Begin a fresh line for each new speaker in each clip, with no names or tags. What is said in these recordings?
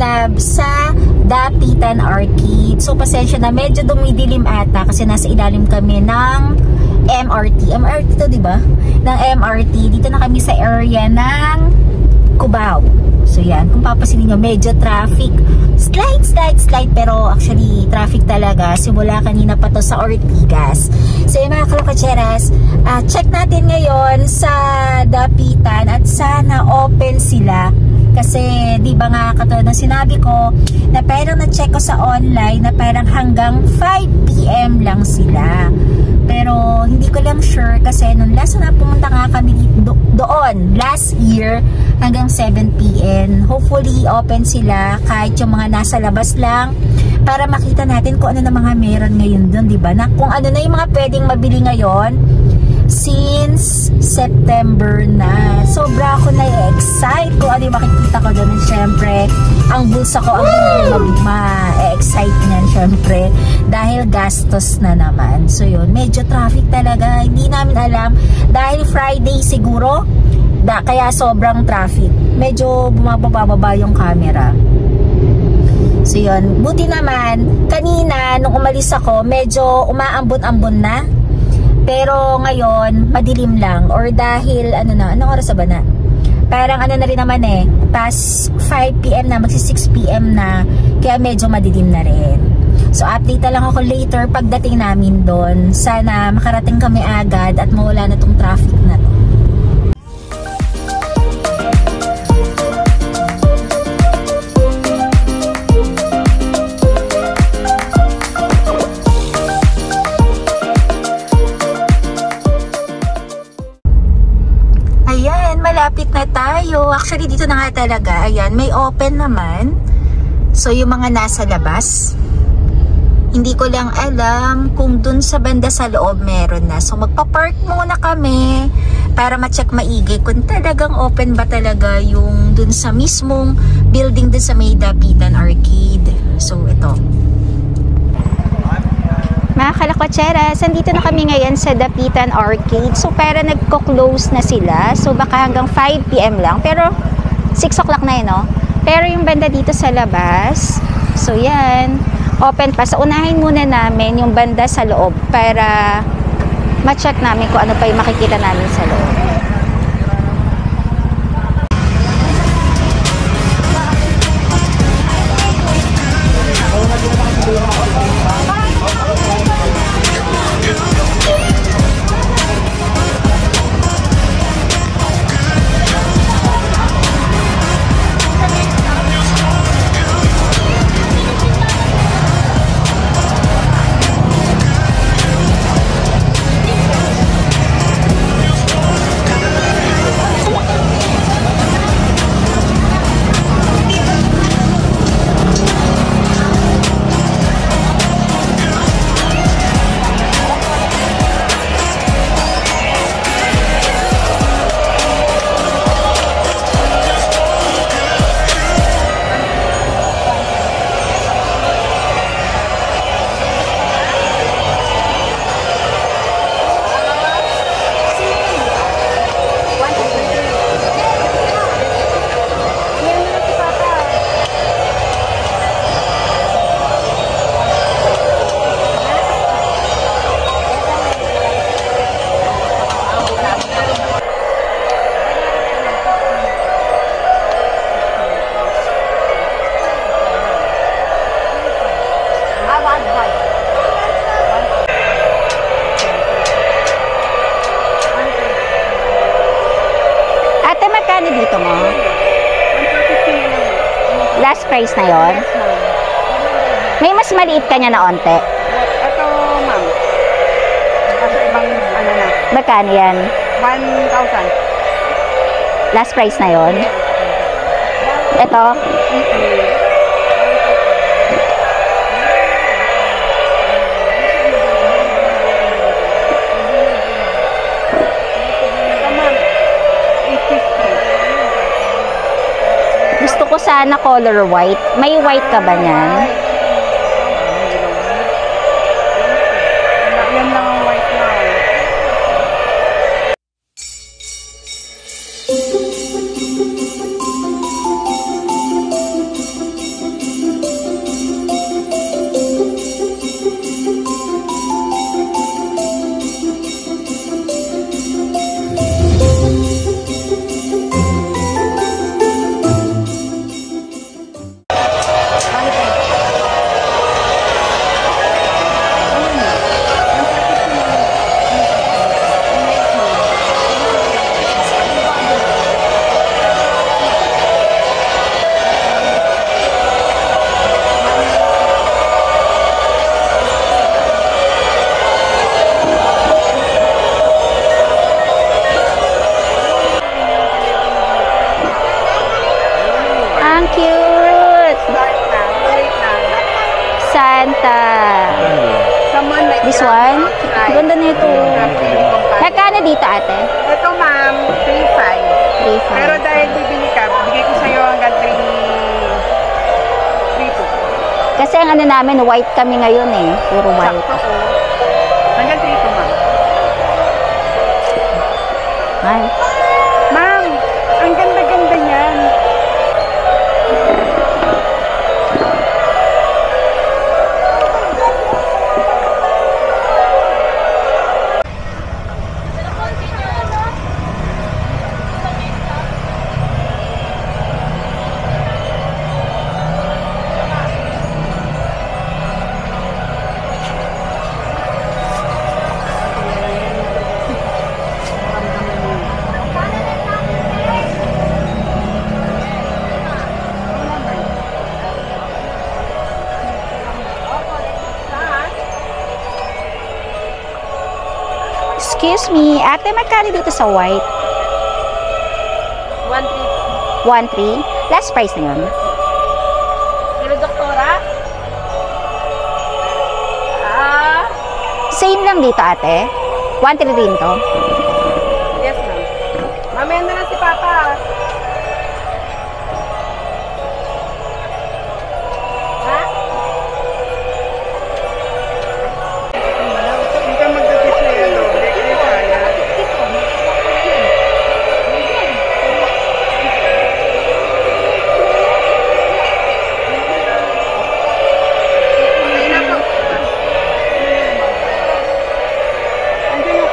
Love sa Dapitan Arcade. So pasensya na, medyo dumidilim ata kasi nasa ilalim kami ng MRT. MRT to, di ba? Ng MRT. Dito na kami sa area ng Cubao. So yan, kung papasilin nyo, medyo traffic. Slight, pero actually traffic talaga. Simula kanina pa to sa Ortigas. So yung mga kalokatseras, check natin ngayon sa Dapitan at sana open sila. Kasi di ba nga katulad ng sinabi ko na parang na-check ko sa online na parang hanggang 5 PM lang sila. Pero hindi ko lang sure kasi nung last na pumunta nga kami doon last year hanggang 7 PM. Hopefully open sila kahit yung mga nasa labas lang para makita natin kung ano na mga meron ngayon doon, di ba? Na kung ano na yung mga pwedeng mabili ngayon since September na. Sobra ako na-excite kung ano yung makikita ko doon. And syempre, ang bulsa ko ang ma-excite niyan syempre dahil gastos na naman. So yun, medyo traffic talaga. Hindi namin alam dahil Friday siguro kaya sobrang traffic. Medyo bumababa yung camera. So yun, buti naman kanina nung umalis ako medyo umaambon-ambon na. Pero ngayon, madilim lang. Or dahil, anong oras ba na? Parang na rin naman past 5 PM na, magsi 6 PM na. Kaya medyo madilim na rin. So, update na lang ako later pagdating namin doon. Sana makarating kami agad at mawala na tong traffic na to. Malapit na tayo. Actually, dito na nga talaga. Ayan, may open naman. So, yung mga nasa labas. Hindi ko lang alam kung dun sa banda sa loob meron na. So, magpa-park muna kami para ma-check maigi kung talagang open ba talaga yung dun sa mismong building dun sa may Dapitan Arcade. So, ito. Mga kalakotseras, andito na kami ngayon sa Dapitan Arcade. So, para nagko-close na sila. So, baka hanggang 5 PM lang. Pero, 6 o'clock na yun, no? Pero yung banda dito sa labas, so yan, open pa. So, unahin muna namin yung banda sa loob para ma-check namin kung ano pa yung makikita namin sa loob. Dito mo? Last price na yon. May mas maliit ka niya na onte.
Ito, ma'am. Kasi ibang ano na.
Magkano yan?
1,000.
Last price na yon. Ito? Gusto ko sana color white. May white ka ba niyan?
Yan lang ang white na. Someone like
This
that.
one?
Right.
Ganda nito. Magkano dito, ate?
Ito, ma'am, 3.5.
3.5.
Pero dahil bibili ka, bigay ko sa'yo hanggang 3.2.
Kasi ang ano namin, white kami ngayon eh. Puro white.
Sakto ko. Hanggang 3.2, ma'am.
Ay.
Ma'am, ang ganda-ganda niyan.
Excuse me, ate, magkano dito sa white?
1.3.
1.3? Last price na yun.
Pero, doktora?
Same lang dito, ate. 1.3 din to.
Yes, ma'am. Mamaya na lang si Papa. Ha? Hindi ka magdadis na yan, doble. Kaya kaya. Okay na po. Andiyan yung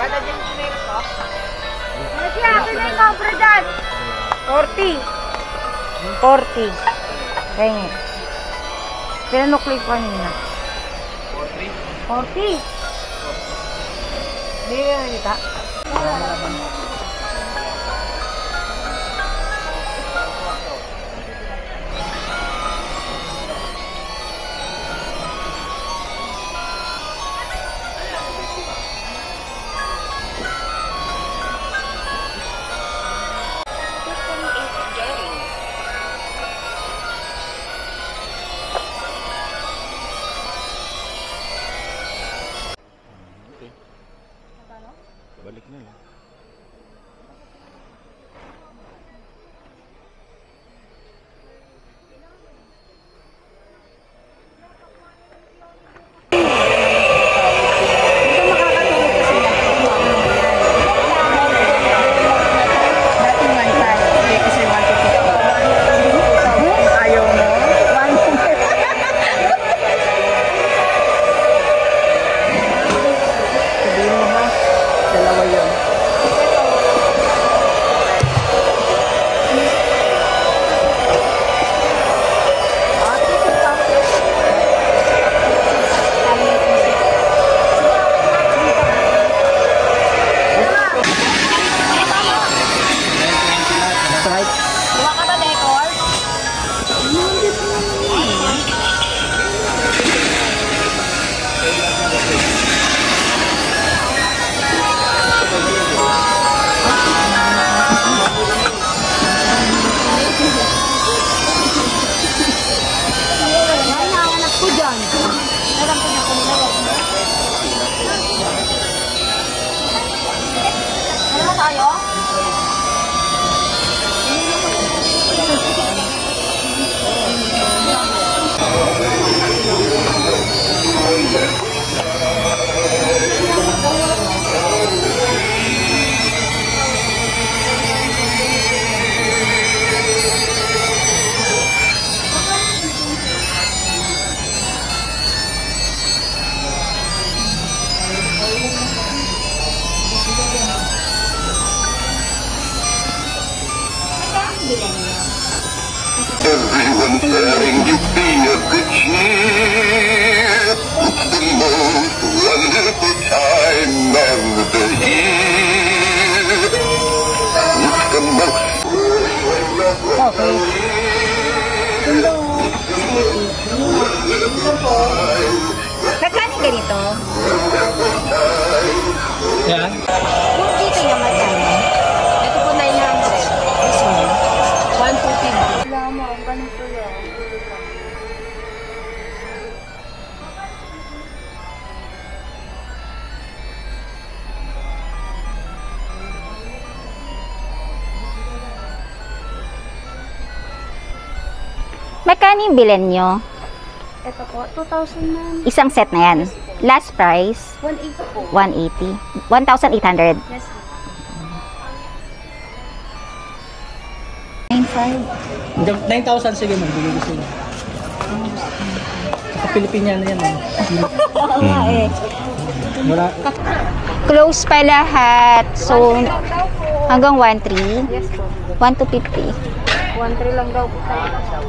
Rada dyan yung sinayos ko? Kasi akin na yung cover dyan. 40.
40. Kaya pinanukli ko kanina.
40. Hindi ka nakita.
Balik na lang.
Everyone telling you be of good cheer. It's the most wonderful time of the year. It's the most
ganito?
Yan.
Yung dito niya magkano? Ito po 900. This one. 1,250.
Wala mo, ang ganito yan.
Magkano yung bilhin nyo?
Ito po, 2,000 man.
Isang set na yan. Last price,
180 po.
180. 1,800.
Yes.
9,000 sige magbigay ko sa'yo. Sa Pilipinyana yan.
Oo nga eh.
Wala.
Close pa lahat. So, hanggang 1,300.
Yes po.
1,250.
1,300 lang daw po tayo.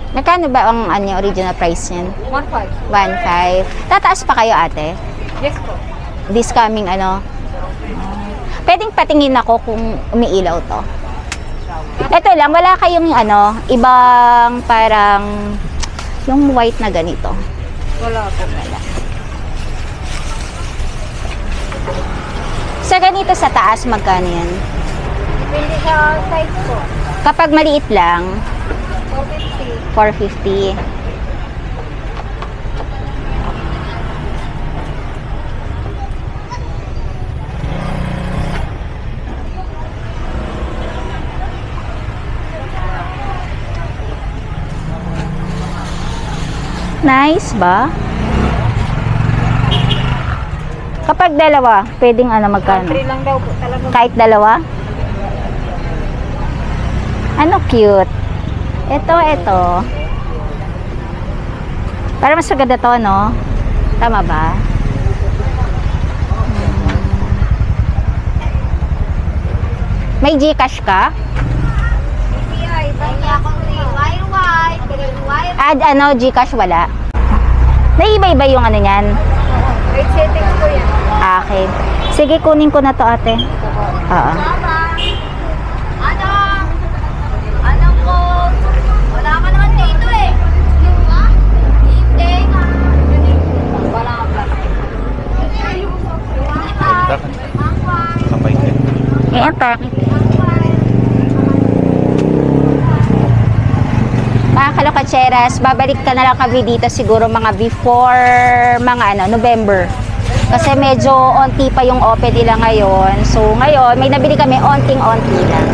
Magkano ba ang original price niyan?
1,500.
1,500. Tataas pa kayo, ate?
Yes po.
This coming Pwedeng patingin ako kung umiilaw to. Ito lang, wala kayong ibang parang yung white na ganito.
Wala po.
Wala. Sa ganito sa taas, magkano yan?
Depende sa size po.
Kapag maliit lang,
450.
450. Nice ba? Kapag dalawa, pwedeng magkano?
1,300 lang daw po talaga.
Kahit dalawa? Ano cute? Ito. Para mas maganda to, no? Tama ba? May Gcash ka?
PPI, kanya akong wire white, wire.
Add Gcash wala? Naiiba-iba yung niyan?
Rate settings po yan.
Okay. Sige, kunin ko na to, ate. Oo.
Ano po? Wala ka naman dito eh. Hindi. Wala ka.
Kapay ka.
Ito. Mga kalokatseras, babalik ka na lang kami dito siguro mga before mga November. Kasi medyo onti pa yung open nila ngayon. So ngayon, may nabili kami onting-onti lang.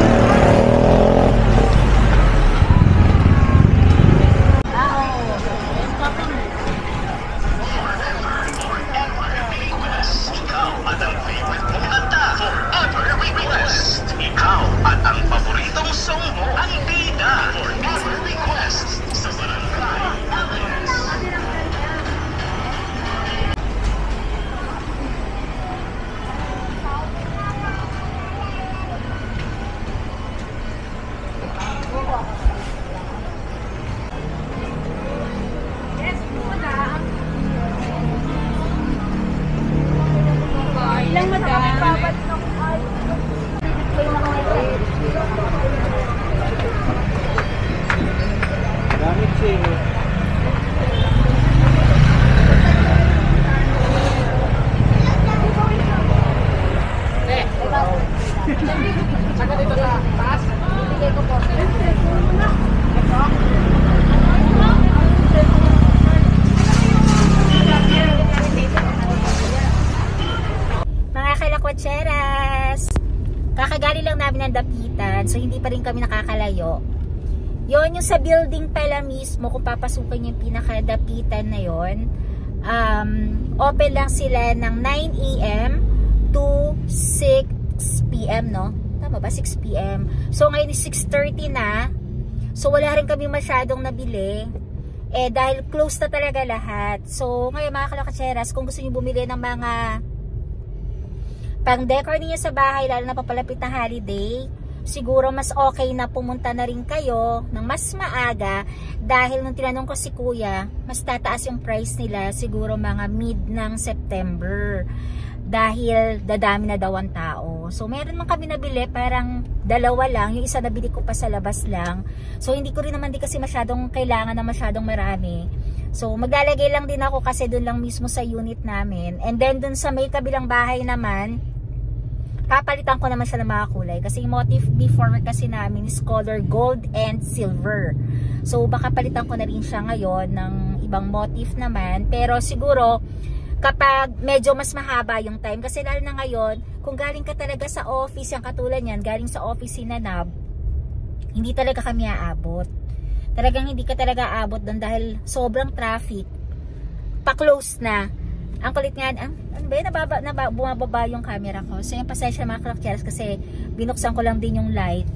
Ikaw at ang paboritong song mo ang bida for every request sa Barangay Elements.
Ilang madami?
Gamit siya. Saka dito sa taas.
Bibigay ko po.
Mga kalakotseras, kakagali lang namin ng dapitan, so hindi pa rin kami nakakalayo. Yon yung sa building pala mismo, kung papasukin yung pinakadapitan na yon, open lang sila ng 9 AM to 6 PM, no? Tama ba? 6 PM. So ngayon is 6:30 na. So wala rin kami masyadong nabili. Dahil close na talaga lahat. So ngayon mga kalakatseras, kung gusto niyo bumili ng mga pang-decor niyo sa bahay, lalo na papalapit na holiday, siguro mas okay na pumunta na rin kayo ng mas maaga dahil nung tinanong ko si kuya, mas tataas yung price nila siguro mga mid ng September dahil dadami na daw ang tao. ko. So, meron man kami nabili, parang dalawa lang. Yung isa nabili ko pa sa labas lang. So, hindi ko rin naman di kasi masyadong kailangan na masyadong marami. So, maglalagay lang din ako kasi dun lang mismo sa unit namin. And then, dun sa may kabilang bahay naman, papalitan ko naman siya ng mga kulay. Kasi yung motif before kasi namin is color gold and silver. So, baka palitan ko na rin siya ngayon ng ibang motif naman. Pero siguro, kapag medyo mas mahaba yung time, kasi lalo na ngayon, kung galing ka talaga sa office, yung katulad yan, galing sa office si Nanab, hindi talaga kami aabot. Talagang hindi ka talaga aabot doon dahil sobrang traffic. Pa-close na. Ang kulit nga, ano ba yun, bumababa yung camera ko. So yung pasensya mga crackers kasi binuksan ko lang din yung light.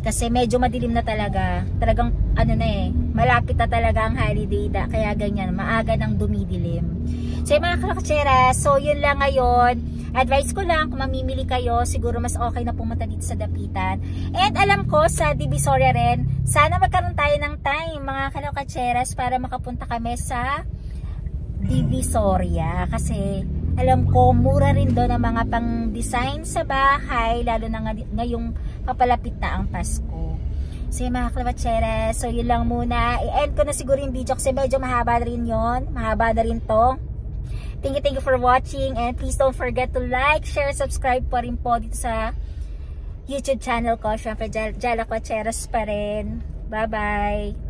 Kasi medyo madilim na talaga. Talagang ano na malapit na talaga ang holiday. Kaya ganyan, maaga nang dumidilim. So yung mga crackers, so yun lang ngayon. Advice ko lang, kung mamimili kayo, siguro mas okay na pumunta dito sa Dapitan. And alam ko, sa Divisoria rin, sana magkaroon tayo ng time, mga kalokatseras, para makapunta kami sa Divisoria. Kasi, alam ko, mura rin doon ang mga pang-design sa bahay, lalo na ngayong papalapit na ang Pasko. So, mga kalokatseras, so yun lang muna. I-end ko na siguro yung video kasi medyo mahaba na rin yun. Mahaba na rin to. Thank you for watching, and please don't forget to like, share, subscribe po rin po dito sa YouTube channel ko. Syempre, Jala Cuacheros pa rin. Bye-bye!